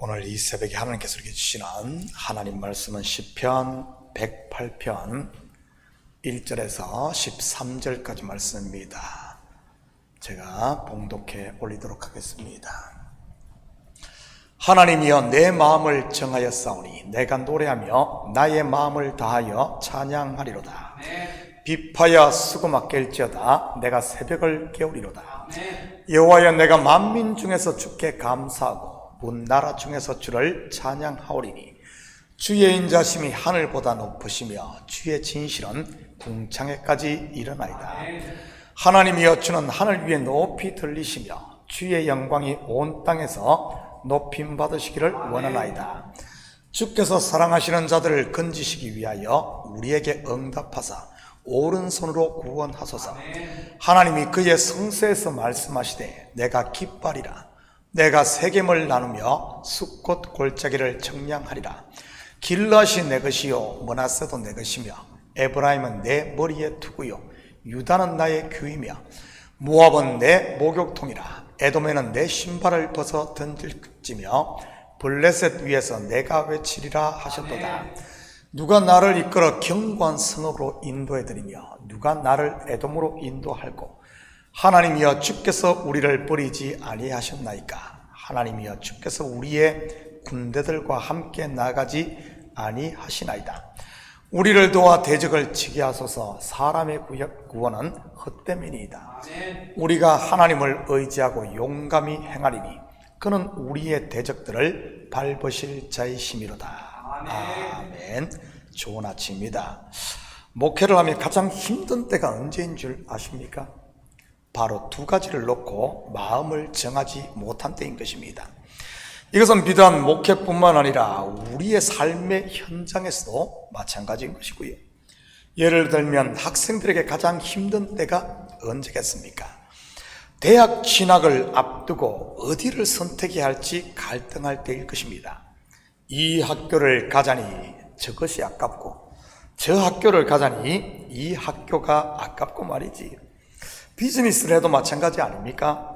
오늘 이 새벽에 하나님께서 이렇게 주시는 하나님 말씀은 시편 108편 1절에서 13절까지 말씀입니다. 제가 봉독해 올리도록 하겠습니다. 하나님이여 내 마음을 정하였사오니 내가 노래하며 나의 마음을 다하여 찬양하리로다. 비파야 수고막 깰지어다 내가 새벽을 깨우리로다. 여호와여 내가 만민 중에서 주께 감사하고 온 나라 중에서 주를 찬양하오리니 주의 인자심이 하늘보다 높으시며 주의 진실은 궁창에까지 일어나이다. 하나님이여 주는 하늘 위에 높이 들리시며 주의 영광이 온 땅에서 높임 받으시기를 원하나이다. 주께서 사랑하시는 자들을 건지시기 위하여 우리에게 응답하사 오른손으로 구원하소서. 하나님이 그의 성소에서 말씀하시되 내가 기뻐하리라. 내가 세겜을 나누며 숫꽃 골짜기를 청량하리라. 길앗이 내 것이요 므낫세도 내 것이며 에브라임은 내 머리에 투구요 유다는 나의 규이며 모압은 내 목욕통이라. 에돔에는 내 신발을 벗어 던질지며 블레셋 위에서 내가 외치리라 하셨도다. 누가 나를 이끌어 견고한 성읍으로 인도해드리며 누가 나를 에돔으로 인도할꼬. 하나님이여 주께서 우리를 버리지 아니하셨나이까. 하나님이여 주께서 우리의 군대들과 함께 나가지 아니하시나이다. 우리를 도와 대적을 치게 하소서. 사람의 구원은 헛됨이니이다. 우리가 하나님을 의지하고 용감히 행하리니 그는 우리의 대적들을 밟으실 자이심이로다. 아멘. 좋은 아침입니다. 목회를 하면 가장 힘든 때가 언제인 줄 아십니까? 바로 두 가지를 놓고 마음을 정하지 못한 때인 것입니다. 이것은 비단 목회뿐만 아니라 우리의 삶의 현장에서도 마찬가지인 것이고요. 예를 들면 학생들에게 가장 힘든 때가 언제겠습니까? 대학 진학을 앞두고 어디를 선택해야 할지 갈등할 때일 것입니다. 이 학교를 가자니 저것이 아깝고 저 학교를 가자니 이 학교가 아깝고 말이지. 비즈니스를 해도 마찬가지 아닙니까?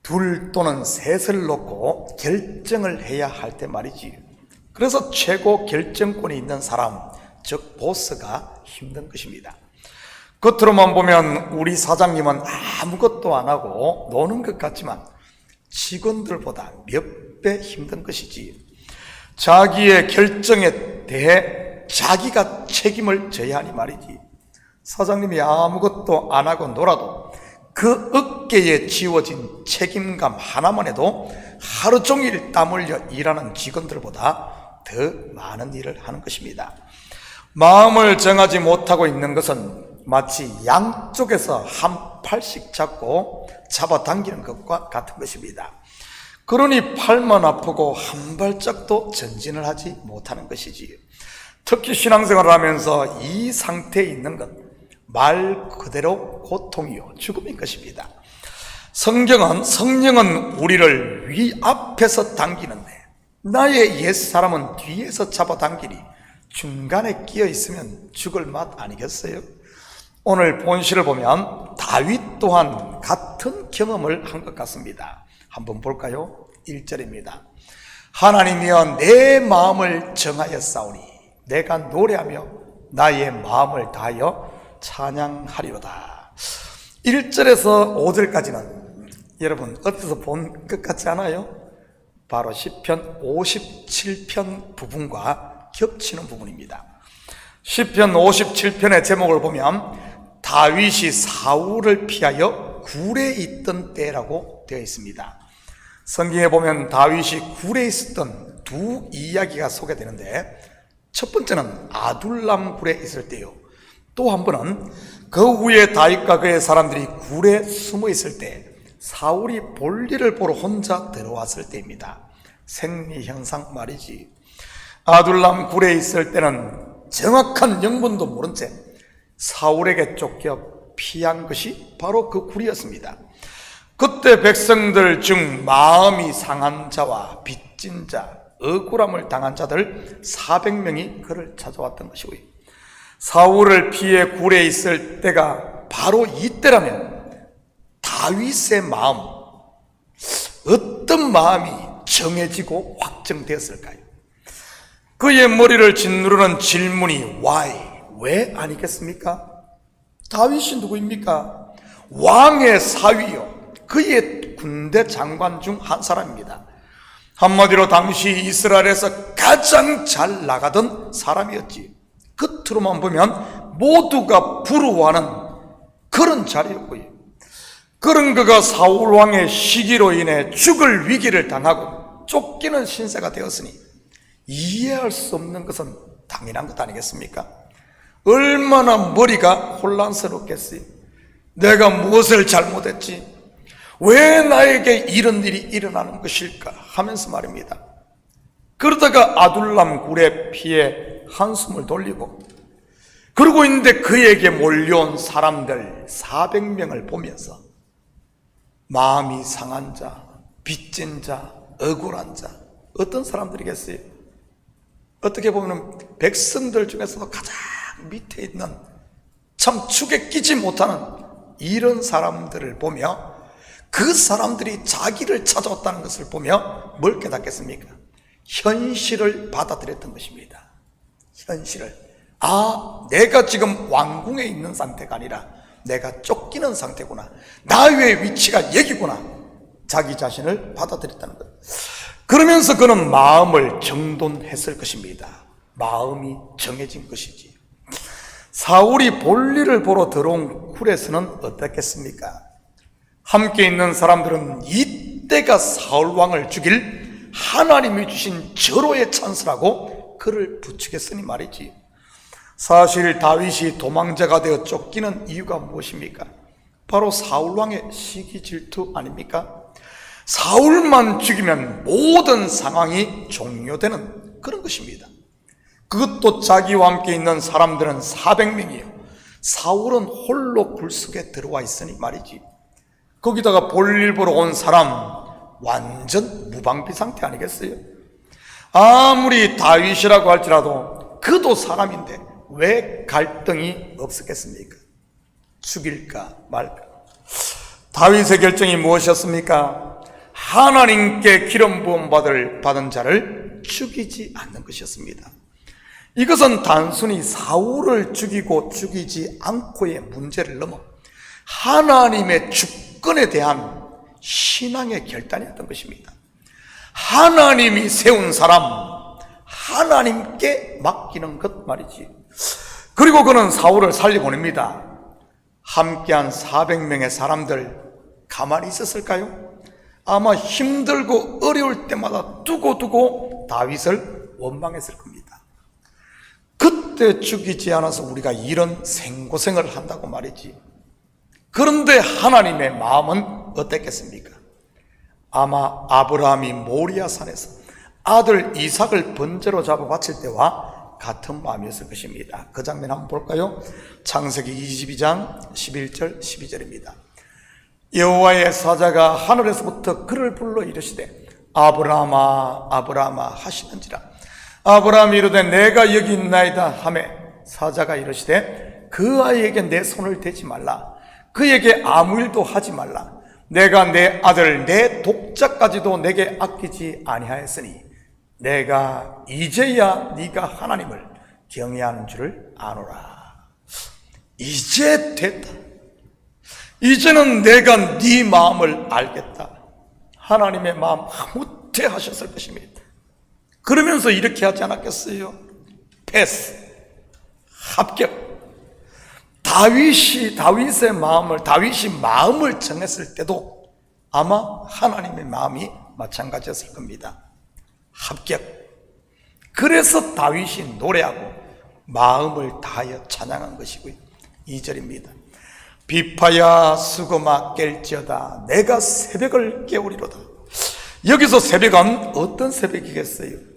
둘 또는 셋을 놓고 결정을 해야 할 때 말이지. 그래서 최고 결정권이 있는 사람, 즉 보스가 힘든 것입니다. 겉으로만 보면 우리 사장님은 아무것도 안 하고 노는 것 같지만 직원들보다 몇 배 힘든 것이지. 자기의 결정에 대해 자기가 책임을 져야 하니 말이지. 사장님이 아무것도 안 하고 놀아도 그 어깨에 지워진 책임감 하나만 해도 하루 종일 땀 흘려 일하는 직원들보다 더 많은 일을 하는 것입니다. 마음을 정하지 못하고 있는 것은 마치 양쪽에서 한 팔씩 잡고 잡아당기는 것과 같은 것입니다. 그러니 팔만 아프고 한 발짝도 전진을 하지 못하는 것이지요. 특히 신앙생활을 하면서 이 상태에 있는 것, 말 그대로 고통이요 죽음인 것입니다. 성령은 우리를 위 앞에서 당기는데 나의 옛사람은 뒤에서 잡아당기니 중간에 끼어 있으면 죽을 맛 아니겠어요? 오늘 본시를 보면 다윗 또한 같은 경험을 한 것 같습니다. 한번 볼까요? 1절입니다. 하나님이여 내 마음을 정하였사오니 내가 노래하며 나의 마음을 다하여 찬양하리로다. 1절에서 5절까지는 여러분 어디서 본 것 같지 않아요? 바로 시편 57편 부분과 겹치는 부분입니다. 시편 57편의 제목을 보면 다윗이 사울을 피하여 굴에 있던 때라고 되어 있습니다. 성경에 보면 다윗이 굴에 있었던 두 이야기가 소개되는데 첫 번째는 아둘람 굴에 있을 때요. 또 한 번은 그 후에 다윗과 그의 사람들이 굴에 숨어 있을 때 사울이 볼일을 보러 혼자 들어왔을 때입니다. 생리현상 말이지. 아둘람 굴에 있을 때는 정확한 영문도 모른 채 사울에게 쫓겨 피한 것이 바로 그 굴이었습니다. 그때 백성들 중 마음이 상한 자와 빚진 자, 억울함을 당한 자들 400명이 그를 찾아왔던 것이고요. 사울을 피해 굴에 있을 때가 바로 이때라면 다윗의 마음, 어떤 마음이 정해지고 확정되었을까요? 그의 머리를 짓누르는 질문이 why, 왜 아니겠습니까? 다윗이 누구입니까? 왕의 사위요, 그의 군대 장관 중 한 사람입니다. 한마디로 당시 이스라엘에서 가장 잘 나가던 사람이었지. 겉으로만 보면 모두가 부러워하는 그런 자리였고요. 그런 그가 사울 왕의 시기로 인해 죽을 위기를 당하고 쫓기는 신세가 되었으니 이해할 수 없는 것은 당연한 것 아니겠습니까? 얼마나 머리가 혼란스럽겠어요. 내가 무엇을 잘못했지? 왜 나에게 이런 일이 일어나는 것일까? 하면서 말입니다. 그러다가 아둘람 굴에 피해 한숨을 돌리고 그러고 있는데 그에게 몰려온 사람들 400명을 보면서 마음이 상한 자, 빚진 자, 억울한 자, 어떤 사람들이겠어요? 어떻게 보면 백성들 중에서도 가장 밑에 있는 참 축에 끼지 못하는 이런 사람들을 보며 그 사람들이 자기를 찾아왔다는 것을 보며 뭘 깨닫겠습니까? 현실을 받아들였던 것입니다. 현실을. 내가 지금 왕궁에 있는 상태가 아니라 내가 쫓기는 상태구나. 나의 위치가 여기구나. 자기 자신을 받아들였다는 것. 그러면서 그는 마음을 정돈했을 것입니다. 마음이 정해진 것이지. 사울이 볼일을 보러 들어온 굴에서는 어떻겠습니까? 함께 있는 사람들은 이때가 사울왕을 죽일 하나님이 주신 절호의 찬스라고 그를 부추겼으니 말이지. 사실 다윗이 도망자가 되어 쫓기는 이유가 무엇입니까? 바로 사울왕의 시기 질투 아닙니까? 사울만 죽이면 모든 상황이 종료되는 그런 것입니다. 그것도 자기와 함께 있는 사람들은 400명이에요. 사울은 홀로 굴 속에 들어와 있으니 말이지. 거기다가 볼일 보러 온 사람 완전 무방비 상태 아니겠어요? 아무리 다윗이라고 할지라도 그도 사람인데 왜 갈등이 없었겠습니까? 죽일까 말까? 다윗의 결정이 무엇이었습니까? 하나님께 기름 부음 받은 자를 죽이지 않는 것이었습니다. 이것은 단순히 사울을 죽이고 죽이지 않고의 문제를 넘어 하나님의 주권에 대한 신앙의 결단이었던 것입니다. 하나님이 세운 사람, 하나님께 맡기는 것 말이지. 그리고 그는 사울을 살려보냅니다. 함께한 400명의 사람들 가만히 있었을까요? 아마 힘들고 어려울 때마다 두고두고 다윗을 원망했을 겁니다. 그때 죽이지 않아서 우리가 이런 생고생을 한다고 말이지. 그런데 하나님의 마음은 어땠겠습니까? 아마 아브라함이 모리아산에서 아들 이삭을 번제로 잡아 바칠 때와 같은 마음이었을 것입니다. 그 장면 한번 볼까요? 창세기 22장 11절 12절입니다. 여호와의 사자가 하늘에서부터 그를 불러 이르시되 아브라함아 아브라함아 하시는지라. 아브라함이 이르되 내가 여기 있나이다 하매 사자가 이르시되 그 아이에게 내 손을 대지 말라. 그에게 아무 일도 하지 말라. 내가 내 아들 내 독자까지도 내게 아끼지 아니하였으니 내가 이제야 네가 하나님을 경외하는 줄을 아노라. 이제 됐다. 이제는 내가 네 마음을 알겠다. 하나님의 마음 아무태 하셨을 것입니다. 그러면서 이렇게 하지 않았겠어요? 패스, 합격. 다윗이 마음을 정했을 때도 아마 하나님의 마음이 마찬가지였을 겁니다. 합격. 그래서 다윗이 노래하고 마음을 다하여 찬양한 것이고요. 2절입니다. 비파야 수고마 깰지어다 내가 새벽을 깨우리로다. 여기서 새벽은 어떤 새벽이겠어요?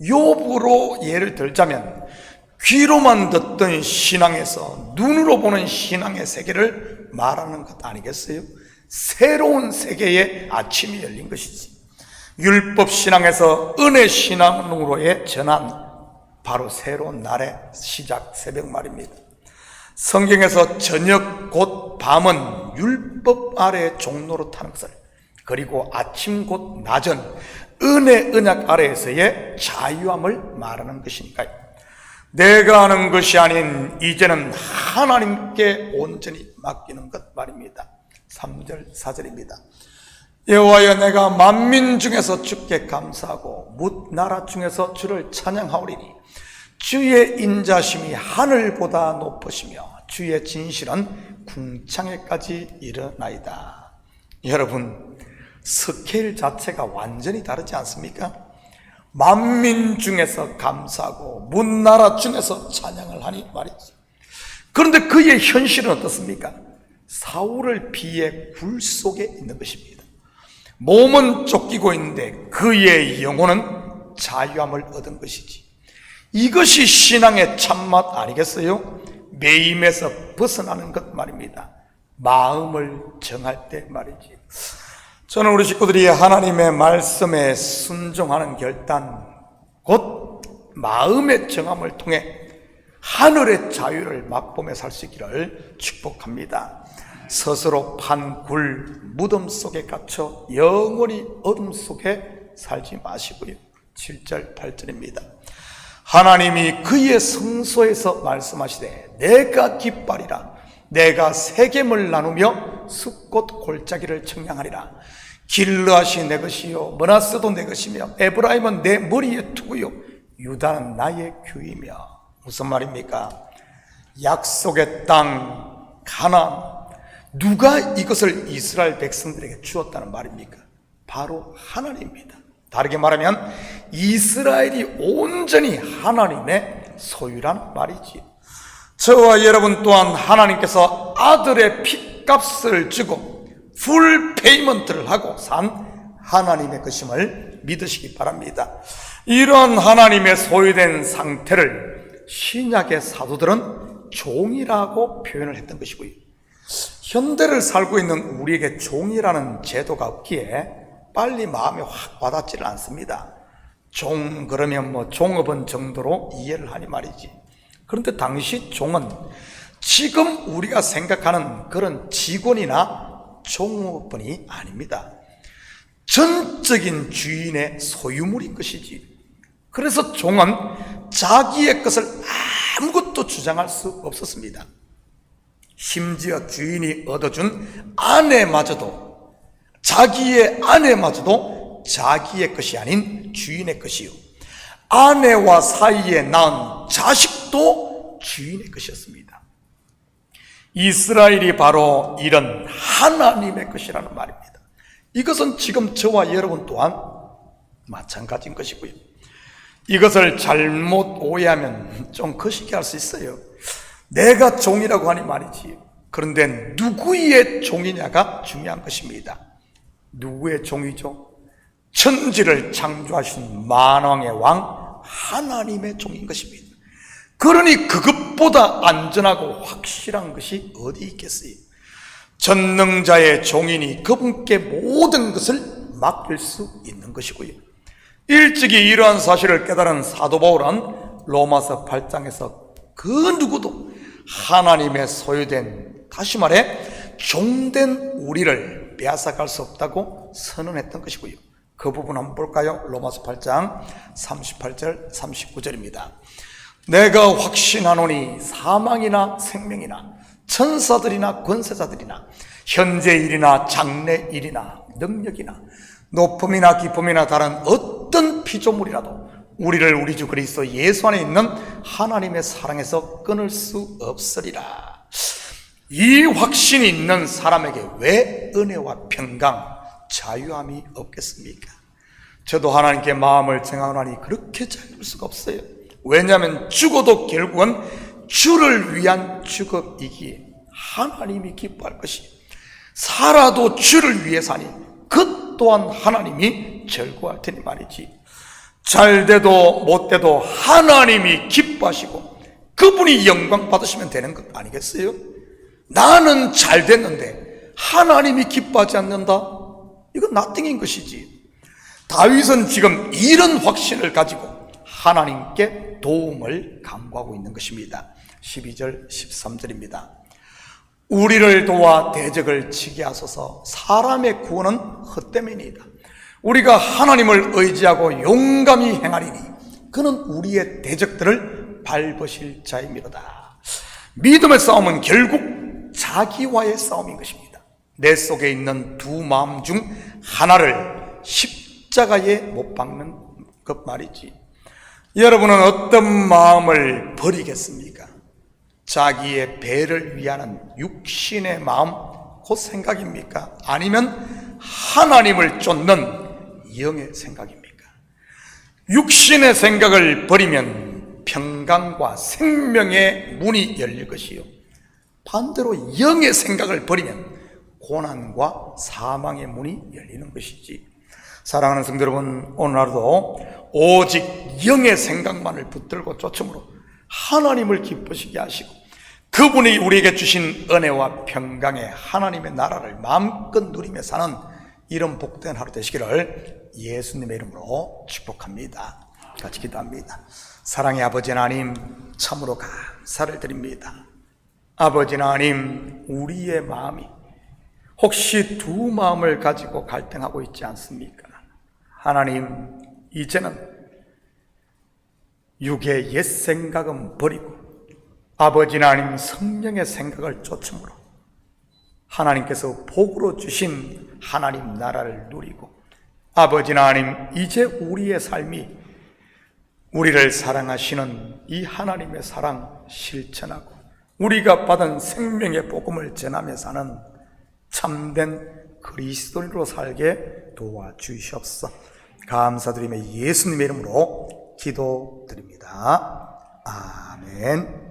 욥으로 예를 들자면 귀로만 듣던 신앙에서 눈으로 보는 신앙의 세계를 말하는 것 아니겠어요? 새로운 세계의 아침이 열린 것이지. 율법 신앙에서 은혜 신앙으로의 전환, 바로 새로운 날의 시작, 새벽 말입니다. 성경에서 저녁 곧 밤은 율법 아래 종로로 타는 것을, 그리고 아침 곧 낮은 은혜 언약 아래에서의 자유함을 말하는 것이니까요. 내가 하는 것이 아닌 이제는 하나님께 온전히 맡기는 것 말입니다. 3절 4절입니다. 여호와여, 내가 만민 중에서 주께 감사하고 뭇 나라 중에서 주를 찬양하오리니 주의 인자심이 하늘보다 높으시며 주의 진실은 궁창에까지 이르나이다. 여러분, 스케일 자체가 완전히 다르지 않습니까? 만민 중에서 감사하고 문 나라 중에서 찬양을 하니 말이죠. 그런데 그의 현실은 어떻습니까? 사울을 피해 굴 속에 있는 것입니다. 몸은 쫓기고 있는데 그의 영혼은 자유함을 얻은 것이지. 이것이 신앙의 참맛 아니겠어요? 매임에서 벗어나는 것 말입니다. 마음을 정할 때 말이지. 저는 우리 식구들이 하나님의 말씀에 순종하는 결단, 곧 마음의 정함을 통해 하늘의 자유를 맛보며 살 수 있기를 축복합니다. 스스로 판 굴 무덤 속에 갇혀 영원히 어둠 속에 살지 마시고요. 7절 8절입니다. 하나님이 그의 성소에서 말씀하시되 내가 깃발이라 내가 세겜을 나누며 숲꽃 골짜기를 청량하리라. 길르앗이 내 것이요 머나스도 내 것이며 에브라임은 내 머리에 투구요 유다는 나의 규이며. 무슨 말입니까? 약속의 땅 가나안, 누가 이것을 이스라엘 백성들에게 주었다는 말입니까? 바로 하나님입니다. 다르게 말하면 이스라엘이 온전히 하나님의 소유란 말이지요. 저와 여러분 또한 하나님께서 아들의 핏값을 주고 풀 페이먼트를 하고 산 하나님의 것임을 믿으시기 바랍니다. 이러한 하나님의 소유된 상태를 신약의 사도들은 종이라고 표현을 했던 것이고요. 현대를 살고 있는 우리에게 종이라는 제도가 없기에 빨리 마음에 확 와닿지를 않습니다. 종 그러면 종업원 정도로 이해를 하니 말이지. 그런데 당시 종은 지금 우리가 생각하는 그런 직원이나 종업원이 아닙니다. 전적인 주인의 소유물인 것이지. 그래서 종은 자기의 것을 아무것도 주장할 수 없었습니다. 심지어 주인이 얻어준 아내마저도, 자기의 아내마저도 자기의 것이 아닌 주인의 것이요, 아내와 사이에 낳은 자식도 주인의 것이었습니다. 이스라엘이 바로 이런 하나님의 것이라는 말입니다. 이것은 지금 저와 여러분 또한 마찬가지인 것이고요. 이것을 잘못 오해하면 좀 거시기 할 수 있어요. 내가 종이라고 하니 말이지. 그런데 누구의 종이냐가 중요한 것입니다. 누구의 종이죠? 천지를 창조하신 만왕의 왕 하나님의 종인 것입니다. 그러니 그것보다 안전하고 확실한 것이 어디 있겠어요? 전능자의 종이니 그분께 모든 것을 맡길 수 있는 것이고요. 일찍이 이러한 사실을 깨달은 사도 바울은 로마서 8장에서 그 누구도 하나님의 소유된, 다시 말해 종된 우리를 빼앗아갈 수 없다고 선언했던 것이고요. 그 부분 한번 볼까요? 로마서 8장 38절 39절입니다. 내가 확신하노니 사망이나 생명이나 천사들이나 권세자들이나 현재 일이나 장래 일이나 능력이나 높음이나 깊음이나 다른 어떤 피조물이라도 우리를 우리 주 그리스도 예수 안에 있는 하나님의 사랑에서 끊을 수 없으리라. 이 확신이 있는 사람에게 왜 은혜와 평강, 자유함이 없겠습니까? 저도 하나님께 마음을 정하노니 그렇게 자유할 수가 없어요. 왜냐하면 죽어도 결국은 주를 위한 죽음이기에 하나님이 기뻐할 것이, 살아도 주를 위해 사니 그 또한 하나님이 절구할 테니 말이지. 잘 돼도 못 돼도 하나님이 기뻐하시고 그분이 영광 받으시면 되는 것 아니겠어요? 나는 잘 됐는데 하나님이 기뻐하지 않는다? 이건 나띵인 것이지. 다윗은 지금 이런 확신을 가지고 하나님께 도움을 간구하고 있는 것입니다. 12절 13절입니다. 우리를 도와 대적을 치게 하소서. 사람의 구원은 헛되이니이다. 우리가 하나님을 의지하고 용감히 행하리니 그는 우리의 대적들을 밟으실 자이미로다. 믿음의 싸움은 결국 자기와의 싸움인 것입니다. 내 속에 있는 두 마음 중 하나를 십자가에 못 박는 것 말이지. 여러분은 어떤 마음을 버리겠습니까? 자기의 배를 위하는 육신의 마음, 그 생각입니까? 아니면 하나님을 쫓는 영의 생각입니까? 육신의 생각을 버리면 평강과 생명의 문이 열릴 것이요, 반대로 영의 생각을 버리면 고난과 사망의 문이 열리는 것이지. 사랑하는 성도 여러분, 오늘 하루도 오직 영의 생각만을 붙들고 쫓음으로 하나님을 기쁘시게 하시고 그분이 우리에게 주신 은혜와 평강의 하나님의 나라를 마음껏 누리며 사는 이런 복된 하루 되시기를 예수님의 이름으로 축복합니다. 같이 기도합니다. 사랑의 아버지 하나님, 참으로 감사를 드립니다. 아버지 하나님, 우리의 마음이 혹시 두 마음을 가지고 갈등하고 있지 않습니까? 하나님, 이제는 육의 옛 생각은 버리고 아버지 하나님 성령의 생각을 쫓음으로 하나님께서 복으로 주신 하나님 나라를 누리고, 아버지 하나님, 이제 우리의 삶이 우리를 사랑하시는 이 하나님의 사랑 실천하고 우리가 받은 생명의 복음을 전하며 사는 참된 그리스도인으로 살게 도와주시옵소서. 감사드리며 예수님의 이름으로 기도드립니다. 아멘.